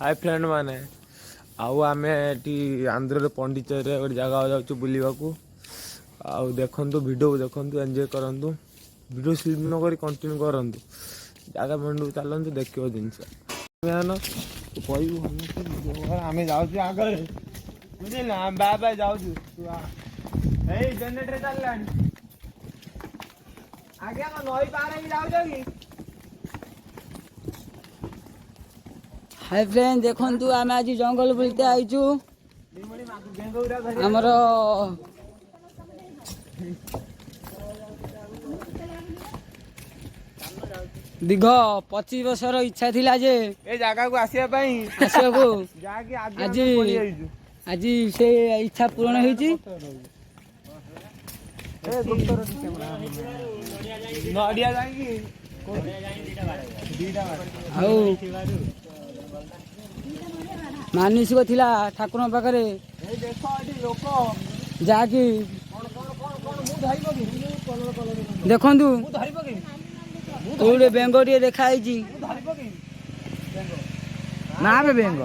Hi friend माने आउ आम आंध्र पंडिचेरी गोटे जगह जाऊँ बुलवाक आउ देखु वीडियो देखु एंजॉय करूँ वीडियो स्लिप न कर कंटिन्यू करूँ जगह मंडू चलतु देखो जिनस आम जाऊँ आगे बुझल बाबा जाऊँ जनरेटर चलला आगे नई पार जाऊ कि हाय फ्रेंड देखु आम आज जंगल बुलते आईचु आमर दीर्घ 25 वर्षर इच्छा थिला जे ए जगह को आसिया आज आज से इच्छा पूर्ण होईची नडिया मानसिक थिला ठाकुर पाखरे जाकि देखु तोड़े बेंग टे देखाई ना बेंग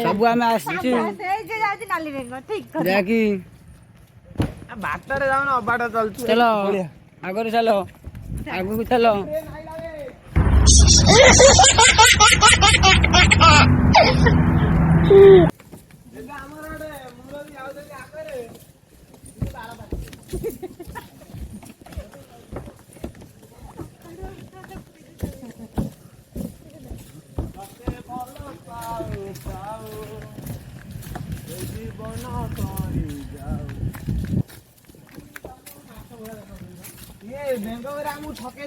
सब आम आसि बाटर जाओ अबाट चल चलो आगे चलो आगू चलो ठके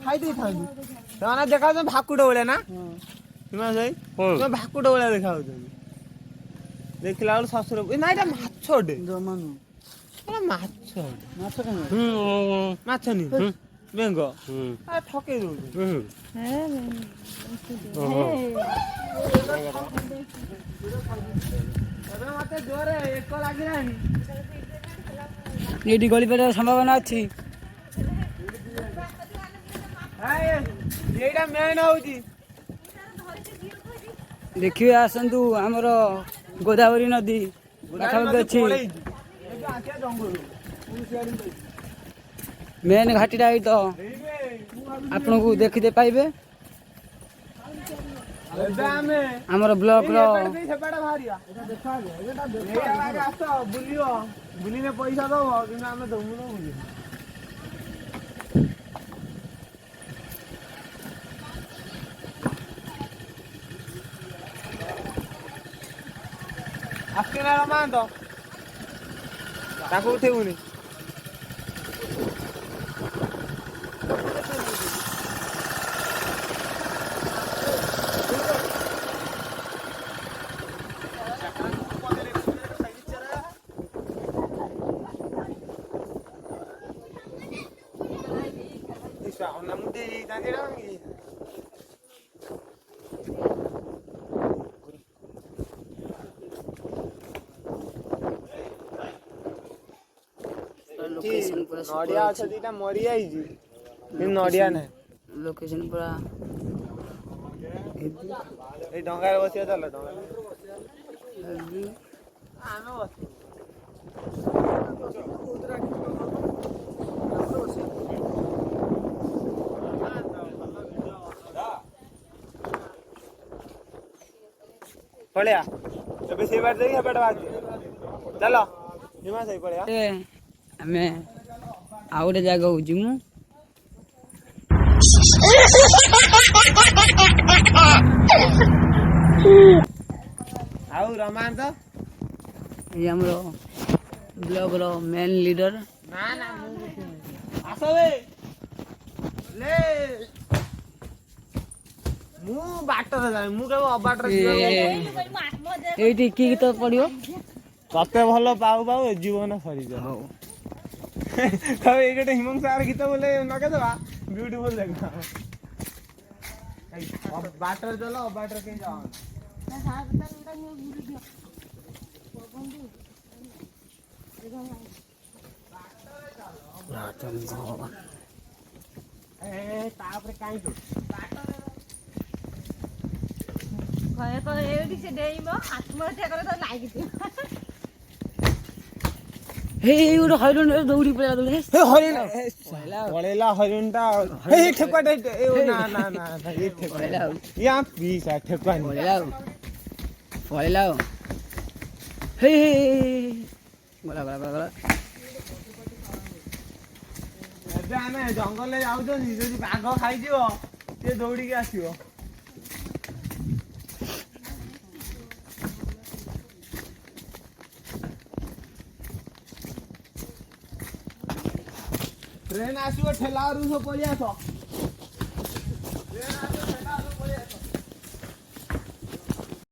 खाई देखा भाकुड़ भाया ना भाकुड़ भाया देखा देखला बेलू शशुर ना ये माछ बेंग ठके मत जोरे एक लगे ये गली पेट संभावना अच्छी मेन हो देखिए आसतु आमर गोदावरी नदी पाखापाखि अच्छी मेन घाटीटा ही तो आपन को देखते पाइबे आमर ब्लॉक रो बुलिने पैसा दब कि आम दमु बुझ आसना रमान तो उठेबुनि नडिया अच्छा दीटा मरी जाइए नडिया ना लोकेशन पूरा ए डंगा बसिया चल डंगा पड़िया अबे से बात देखी हपड़ बात चलो हिमा सही पड़िया हमें आउ गोटे जगह हूँ जिमु आउ रमान तो ये हमरो ब्लॉग रो मेन लीडर ना ना आसो बे ले मु बाटर जाय मु केबो अबाटर एठी की गीत पडियो कते भलो पाऊ पाऊ जीवन सरी जा हो तब एक हिमंग सार गीत बोले नके देबा ब्यूटीफुल देखा बाटर चलो बाटर के जाओ ତାପରେ କାଇଁ ଏଇଠି ସେ ଡେଇଁବ ଆତ୍ମହତ୍ୟା କଲେ ତ ଲାଗିଥିବ। ହେଇ ଗୋଟେ ହଇରାଣ ଦୌଡ଼ି ପଳେଇଲା ପଳେଇଲା ହରିଣଟା ହେଇ ଠେକୁଆଟା ନା ନା ନା ଏ ଠେକୁଆ ୟା ପିସା ଠେକୁଆ ପଳେଇଲା ଆଉ ହେଇ ଗଲା ଗଲା ଗଲା। ଏବେ ଆମେ ଜଙ୍ଗଲରେ ଯାଉଛନ୍ତି ଯଦି ବାଘ ଖାଇଯିବ ସିଏ ଦୌଡ଼ିକି ଆସିବ। ଟ୍ରେନ ଆସିବ ଠେଲାରୁ ସବୁ ପଳେଇ ଆସ।